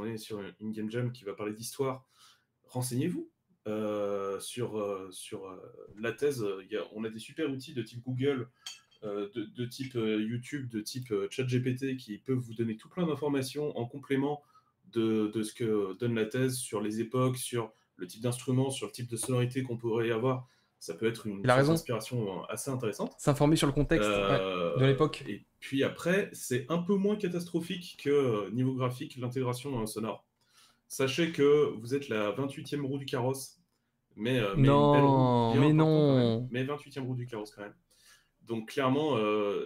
est sur une game jam qui va parler d'histoire. Renseignez-vous. sur la thèse, on a des super outils de type Google, de type YouTube, de type ChatGPT qui peuvent vous donner tout plein d'informations en complément de ce que donne la thèse sur les époques, sur le type d'instrument, sur le type de sonorité qu'on pourrait y avoir. Ça peut être une Il a source raison. d'inspiration assez intéressante. S'informer sur le contexte de l'époque. Et puis après, c'est un peu moins catastrophique que niveau graphique, l'intégration sonore. Sachez que vous êtes la 28e roue du carrosse, mais une belle roue, bien mais importante quand même, non. mais 28e roue du carrosse quand même. Donc clairement,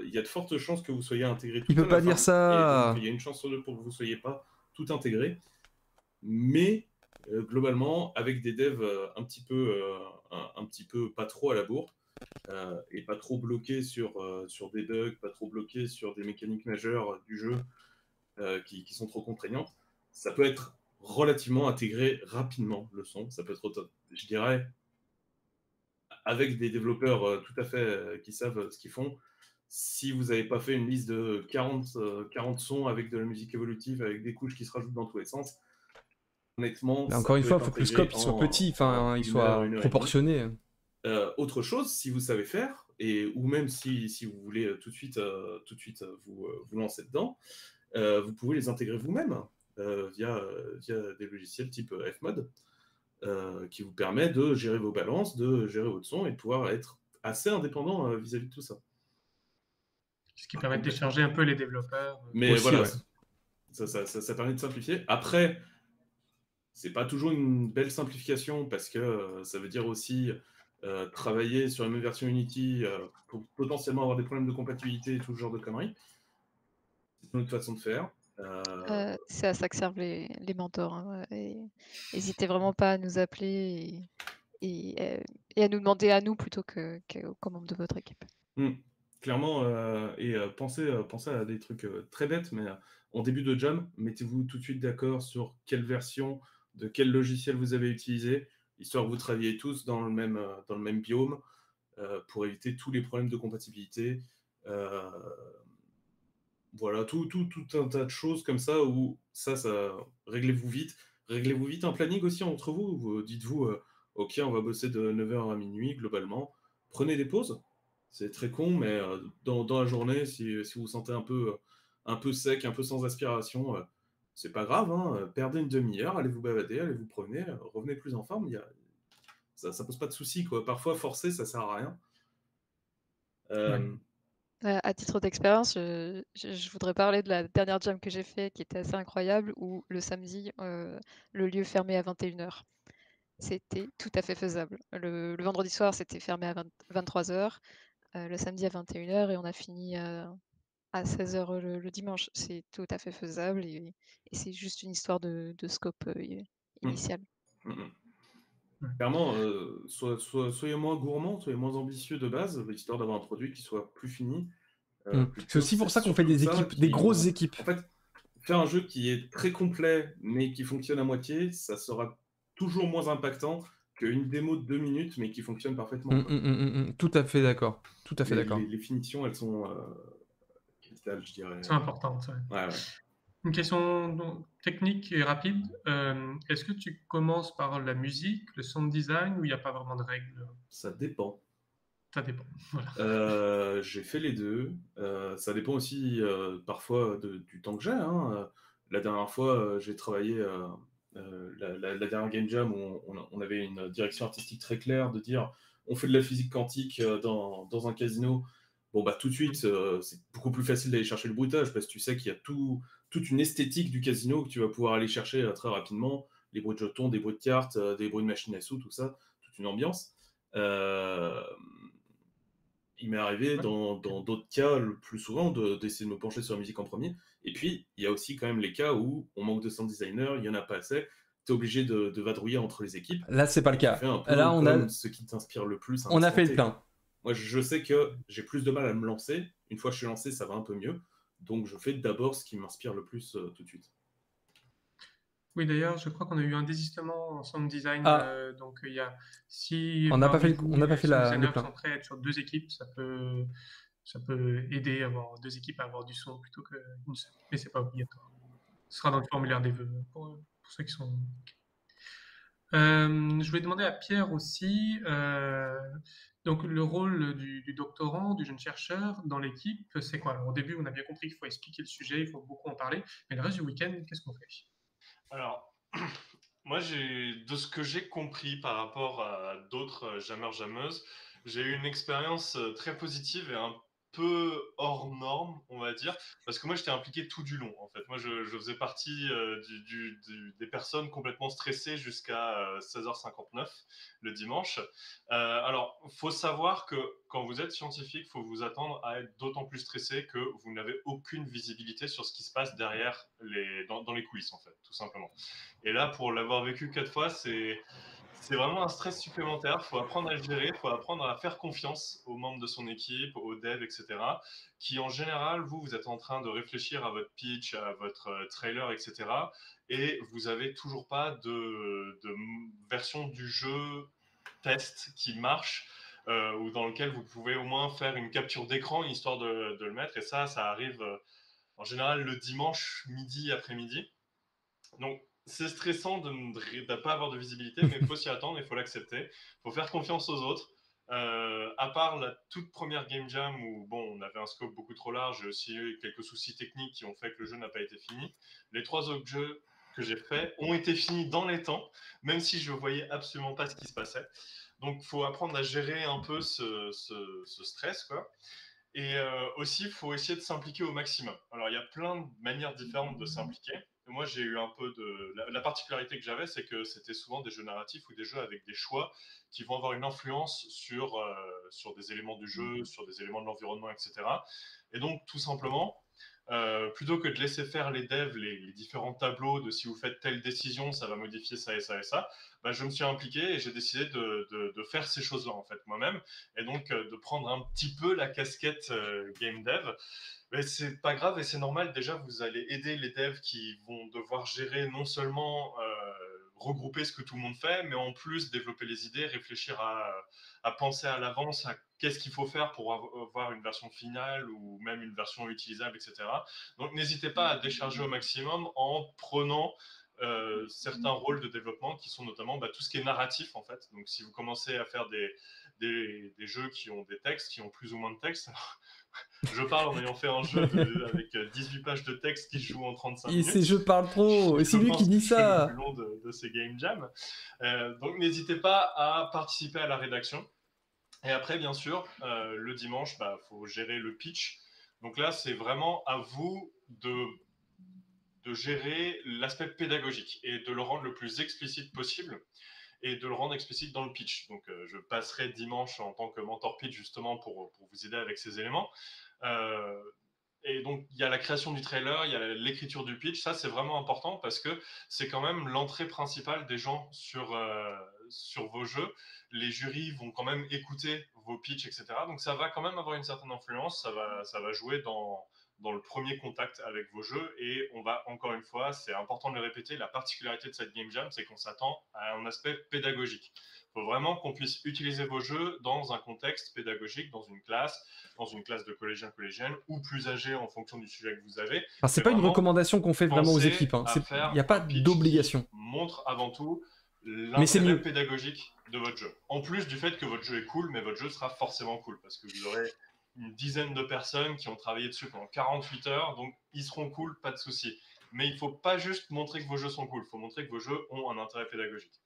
il y a de fortes chances que vous soyez intégré tout Il à peut la pas fin, dire ça. et donc il y a une chance sur deux pour que vous ne soyez pas tout intégré. Mais globalement, avec des devs un petit peu pas trop à la bourre, et pas trop bloqués sur des bugs, pas trop bloqués sur des mécaniques majeures du jeu qui sont trop contraignantes, ça peut être relativement intégré rapidement, le son. Ça peut être, je dirais, avec des développeurs tout à fait qui savent ce qu'ils font. Si vous n'avez pas fait une liste de 40 sons avec de la musique évolutive, avec des couches qui se rajoutent dans tous les sens, honnêtement, Mais ça encore une peut fois, être il faut que le intégré scope il soit en petit, enfin, il une soit heure et demie. proportionné. Autre chose, si vous savez faire, ou même si vous voulez tout de suite vous lancer dedans, vous pouvez les intégrer vous-même via des logiciels type Fmod, qui vous permet de gérer vos balances, de gérer votre son et de pouvoir être assez indépendant vis-à-vis de tout ça. Ce qui permet de décharger un peu les développeurs. Mais aussi, voilà, ouais. ça permet de simplifier. Après, c'est pas toujours une belle simplification parce que ça veut dire aussi travailler sur la même version Unity pour potentiellement avoir des problèmes de compatibilité et tout ce genre de conneries. C'est une autre façon de faire. C'est à ça que servent les mentors, hein, et n'hésitez vraiment pas à nous appeler et à nous demander à nous plutôt qu'aux membres de votre équipe. Clairement, pensez à des trucs très bêtes, mais en début de jam, mettez-vous tout de suite d'accord sur quelle version de quel logiciel vous avez utilisé, histoire que vous travailliez tous dans le même biome, pour éviter tous les problèmes de compatibilité. Voilà, tout un tas de choses comme ça où ça réglez-vous vite. Réglez-vous vite un planning aussi entre vous. Dites-vous, ok, on va bosser de 9h à minuit globalement. Prenez des pauses. C'est très con, mais dans la journée, si vous vous sentez un peu sec, un peu sans aspiration, c'est pas grave. Hein, perdez une demi-heure, allez vous bavader, allez vous promener, revenez plus en forme. Ça pose pas de soucis, quoi. Parfois, forcer, ça sert à rien. À titre d'expérience, je voudrais parler de la dernière jam que j'ai fait qui était assez incroyable, où le samedi, le lieu fermait à 21h. C'était tout à fait faisable. Le vendredi soir, c'était fermé à 23h, le samedi à 21h, et on a fini à 16h le dimanche. C'est tout à fait faisable, et c'est juste une histoire de scope initial. Clairement, soyez moins gourmand, soyez moins ambitieux de base, histoire d'avoir un produit qui soit plus fini. C'est aussi pour ça qu'on fait des équipes, des grosses équipes. En fait, faire un jeu qui est très complet, mais qui fonctionne à moitié, ça sera toujours moins impactant qu'une démo de 2 minutes, mais qui fonctionne parfaitement. Tout à fait d'accord. Tout à fait d'accord. Les finitions, elles sont capitales, je dirais. C'est importante. Ouais. Une question technique et rapide. Est-ce que tu commences par la musique, le sound design, ou il n'y a pas vraiment de règles? Ça dépend. Ça dépend. Voilà. J'ai fait les deux. Ça dépend aussi parfois du temps que j'ai. Hein. La dernière fois, j'ai travaillé la dernière Game Jam où on avait une direction artistique très claire de dire on fait de la physique quantique dans un casino. Bon, bah tout de suite, c'est beaucoup plus facile d'aller chercher le bruitage parce que tu sais qu'il y a toute une esthétique du casino que tu vas pouvoir aller chercher très rapidement. Les bruits de jetons, des bruits de cartes, des bruits de machines à sous, tout ça, toute une ambiance. Il m'est arrivé dans d'autres cas, le plus souvent, d'essayer de me pencher sur la musique en premier. Et puis, il y a aussi quand même les cas où on manque de sound designer, il n'y en a pas assez, tu es obligé de vadrouiller entre les équipes. Là, c'est pas le cas. Là, on a ce qui t'inspire le plus. On a fait le plein. Moi, je sais que j'ai plus de mal à me lancer. Une fois que je suis lancé, ça va un peu mieux. Donc, je fais d'abord ce qui m'inspire le plus tout de suite. Oui, d'ailleurs, je crois qu'on a eu un désistement en sound design. Donc, il y a si on n'a pas fait le plein. Sont prêts à être sur 2 équipes, ça peut aider à avoir 2 équipes à avoir du son plutôt qu'une seule. Mais c'est pas obligatoire. Ce sera dans le formulaire des vœux pour ceux qui sont. Je voulais demander à Pierre aussi, donc le rôle du doctorant, du jeune chercheur dans l'équipe, c'est quoi? Alors, au début, on a bien compris qu'il faut expliquer le sujet, il faut beaucoup en parler, mais le reste du week-end, qu'est-ce qu'on fait? Alors, moi, de ce que j'ai compris par rapport à d'autres jammeurs-jammeuses, j'ai eu une expérience très positive et un peu hors norme, on va dire, parce que moi, j'étais impliqué tout du long, en fait. Moi, je faisais partie des personnes complètement stressées jusqu'à 16h59 le dimanche. Alors, faut savoir que quand vous êtes scientifique, faut vous attendre à être d'autant plus stressé que vous n'avez aucune visibilité sur ce qui se passe derrière dans les coulisses, en fait, tout simplement. Et là, pour l'avoir vécu 4 fois, c'est vraiment un stress supplémentaire. Il faut apprendre à le gérer, il faut apprendre à faire confiance aux membres de son équipe, aux devs, etc. Qui, en général, vous êtes en train de réfléchir à votre pitch, à votre trailer, etc. Et vous n'avez toujours pas de version du jeu test qui marche. Ou dans lequel vous pouvez au moins faire une capture d'écran histoire de le mettre. Et ça arrive en général le dimanche midi après-midi. Donc, c'est stressant de ne pas avoir de visibilité, mais il faut s'y attendre, il faut l'accepter. Il faut faire confiance aux autres. À part la toute première Game Jam où bon, on avait un scope beaucoup trop large, j'ai aussi eu quelques soucis techniques qui ont fait que le jeu n'a pas été fini. Les 3 autres jeux que j'ai faits ont été finis dans les temps, même si je ne voyais absolument pas ce qui se passait. Donc, il faut apprendre à gérer un peu ce stress, quoi. Et aussi, il faut essayer de s'impliquer au maximum. Alors, il y a plein de manières différentes de s'impliquer. Moi, j'ai eu un peu de... La particularité que j'avais, c'est que c'était souvent des jeux narratifs ou des jeux avec des choix qui vont avoir une influence sur des éléments du jeu, sur des éléments de l'environnement, etc. Et donc, tout simplement, plutôt que de laisser faire les devs les différents tableaux de si vous faites telle décision, ça va modifier ça et ça et ça, bah, je me suis impliqué et j'ai décidé de faire ces choses-là en fait moi-même et donc de prendre un petit peu la casquette game dev. Mais c'est pas grave et c'est normal. Déjà, vous allez aider les devs qui vont devoir gérer non seulement regrouper ce que tout le monde fait, mais en plus développer les idées, réfléchir à penser à l'avance, à qu'est-ce qu'il faut faire pour avoir une version finale ou même une version utilisable, etc. Donc n'hésitez pas à décharger au maximum en prenant certains rôles de développement qui sont notamment tout ce qui est narratif en fait. Donc si vous commencez à faire des jeux qui ont des textes, qui ont plus ou moins de texte, je parle en ayant fait un jeu avec 18 pages de texte qui se joue en 35 minutes. Et je parle trop, et c'est lui qui dit ça. Le plus long de ces game jams. Donc n'hésitez pas à participer à la rédaction. Et après, bien sûr, le dimanche, faut gérer le pitch. Donc là, c'est vraiment à vous de gérer l'aspect pédagogique et de le rendre le plus explicite possible et de le rendre explicite dans le pitch. Donc, je passerai dimanche en tant que mentor pitch justement pour vous aider avec ces éléments. Et donc, il y a la création du trailer, il y a l'écriture du pitch. Ça, c'est vraiment important parce que c'est quand même l'entrée principale des gens sur vos jeux. Les jurys vont quand même écouter vos pitchs, etc. Donc, ça va quand même avoir une certaine influence. Ça va jouer dans le premier contact avec vos jeux. Et on va, encore une fois, c'est important de le répéter, la particularité de cette Game Jam, c'est qu'on s'attend à un aspect pédagogique. Il faut vraiment qu'on puisse utiliser vos jeux dans un contexte pédagogique, dans une classe de collégienne ou plus âgés en fonction du sujet que vous avez. Alors, c'est pas une recommandation qu'on fait vraiment aux équipes. Il n'y a pas d'obligation. Montre avant tout l'intérêt pédagogique de votre jeu. En plus du fait que votre jeu est cool, mais votre jeu sera forcément cool parce que vous aurez une dizaine de personnes qui ont travaillé dessus pendant 48 heures, donc ils seront cool, pas de souci. Mais il ne faut pas juste montrer que vos jeux sont cool, il faut montrer que vos jeux ont un intérêt pédagogique.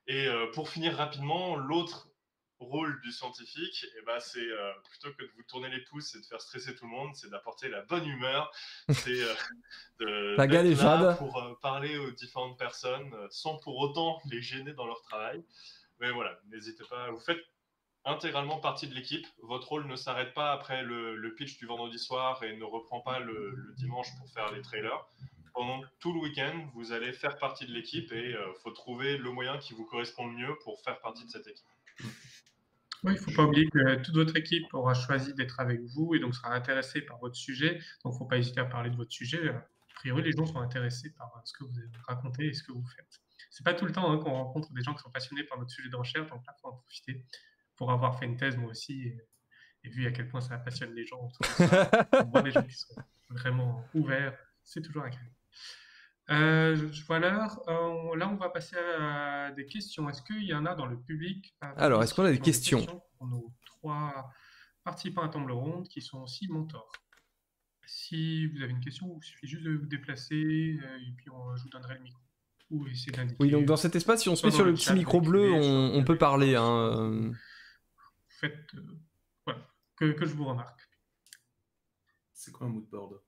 Et pour finir rapidement, l'autre rôle du scientifique, c'est plutôt que de vous tourner les pouces et de faire stresser tout le monde, c'est d'apporter la bonne humeur, c'est d'être là pour parler aux différentes personnes sans pour autant les gêner dans leur travail. Mais voilà, n'hésitez pas, vous faites intégralement partie de l'équipe. Votre rôle ne s'arrête pas après le pitch du vendredi soir et ne reprend pas le dimanche pour faire les trailers. Pendant tout le week-end, vous allez faire partie de l'équipe et il faut trouver le moyen qui vous correspond le mieux pour faire partie de cette équipe. Oui, il ne faut pas oublier que toute votre équipe aura choisi d'être avec vous et donc sera intéressée par votre sujet. Donc, il ne faut pas hésiter à parler de votre sujet. A priori, les gens sont intéressés par ce que vous racontez et ce que vous faites. Ce n'est pas tout le temps qu'on rencontre des gens qui sont passionnés par notre sujet de recherche, donc là, il faut en profiter. Pour avoir fait une thèse, moi aussi, et vu à quel point ça passionne les gens autour de ça, on voit des gens qui sont vraiment ouverts, c'est toujours agréable. Je vois l'heure. Là, on va passer à des questions. Est-ce qu'il y en a dans le public Alors, est-ce qu'on a des qui ont des questions? questions pour nos 3 participants à table ronde qui sont aussi mentors? Si vous avez une question, il suffit juste de vous déplacer et puis je vous donnerai le micro. Ou essayer d'indiquer. Oui, donc dans cet espace, si on se soit met sur dans le chat, petit vous micro bleu, l'écrivez, soit vous on peut levez la parler. main, Hein. soit vous faites voilà, que je vous remarque. C'est quoi un mood board?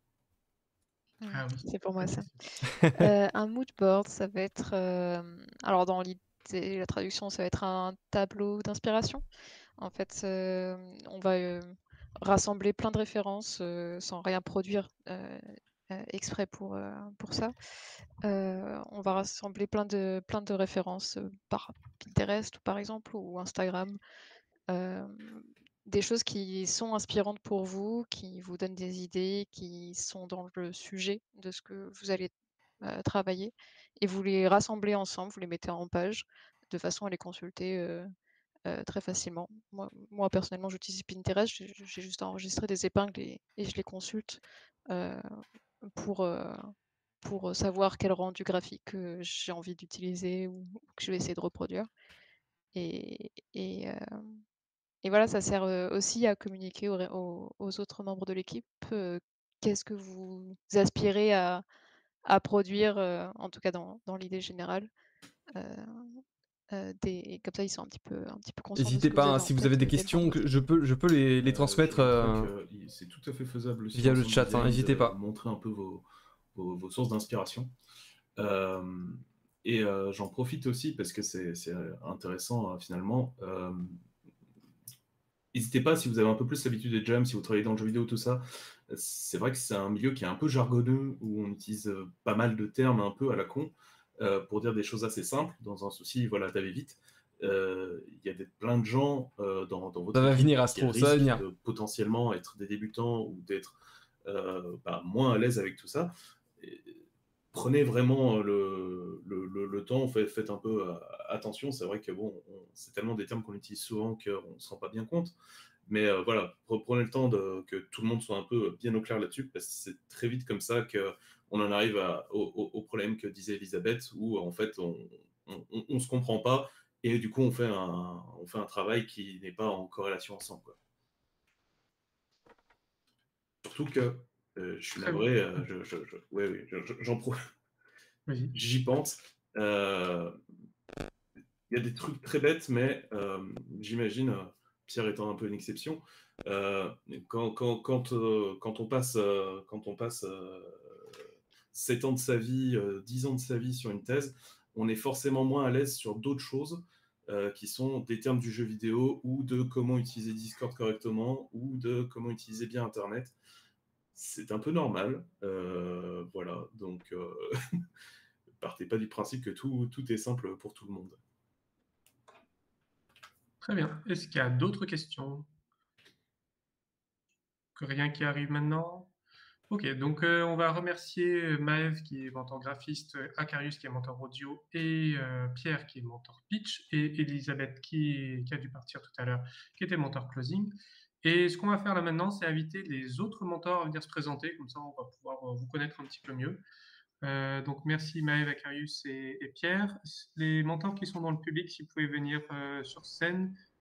Ah oui. C'est pour moi ça. Un mood board, ça va être. Alors, dans l'idée, la traduction, ça va être un tableau d'inspiration. En fait, on va rassembler plein de références sans rien produire exprès pour ça. On va rassembler plein de références par Pinterest, par exemple, ou Instagram. Des choses qui sont inspirantes pour vous, qui vous donnent des idées, qui sont dans le sujet de ce que vous allez travailler. Et vous les rassemblez ensemble, vous les mettez en page, de façon à les consulter très facilement. Moi personnellement, j'utilise Pinterest, j'ai juste enregistré des épingles et je les consulte euh, pour, euh, pour savoir quel rendu graphique j'ai envie d'utiliser ou que je vais essayer de reproduire. Et, et, euh, et voilà, ça sert aussi à communiquer aux autres membres de l'équipe. Qu'est-ce que vous aspirez à produire, en tout cas dans l'idée générale. Comme ça, ils sont un petit peu conscients de ce N'hésitez que vous pas, hein, avez en si vous avez tête des dès le temps de questions, base. je peux les transmettre Je remarquerai que c'est tout à fait faisable aussi via en le sound chat. design N'hésitez de pas. montrer un peu vos sources d'inspiration. Et j'en profite aussi parce que c'est intéressant finalement. N'hésitez pas, si vous avez un peu plus l'habitude des jams, si vous travaillez dans le jeu vidéo, tout ça. C'est vrai que c'est un milieu qui est un peu jargonneux, où on utilise pas mal de termes un peu à la con pour dire des choses assez simples, dans un souci, voilà, d'aller vite. Il y a plein de gens dans votre Ça va équipe venir, qui Astro, ça va risquent venir. de potentiellement être des débutants ou d'être moins à l'aise avec tout ça. Et prenez vraiment le temps, faites un peu attention. C'est vrai que bon, c'est tellement des termes qu'on utilise souvent qu'on ne se rend pas bien compte. Mais voilà, prenez le temps que tout le monde soit un peu bien au clair là-dessus, parce que c'est très vite comme ça qu'on en arrive au problème que disait Elisabeth, où en fait on se comprend pas, et du coup on fait un travail qui n'est pas en corrélation ensemble, quoi. Surtout que je suis Très navré, bien. j'en profite. Vas-y. J'y pense. Il y a des trucs très bêtes, mais j'imagine, Pierre étant un peu une exception, quand on passe 7 ans de sa vie, 10 ans de sa vie sur une thèse, on est forcément moins à l'aise sur d'autres choses qui sont des termes du jeu vidéo ou de comment utiliser Discord correctement ou de comment utiliser bien Internet. C'est un peu normal. Voilà, donc partez pas du principe que tout est simple pour tout le monde. Très bien. Est-ce qu'il y a d'autres questions? Que rien qui arrive maintenant? Ok, donc on va remercier Maëv qui est mentor graphiste, Acarius qui est mentor audio et Pierre qui est mentor pitch et Elisabeth qui a dû partir tout à l'heure qui était mentor closing. Et ce qu'on va faire là maintenant, c'est inviter les autres mentors à venir se présenter, comme ça on va pouvoir vous connaître un petit peu mieux. Donc merci Maëv, Acarius et Pierre. Les mentors qui sont dans le public, si vous pouvez venir sur scène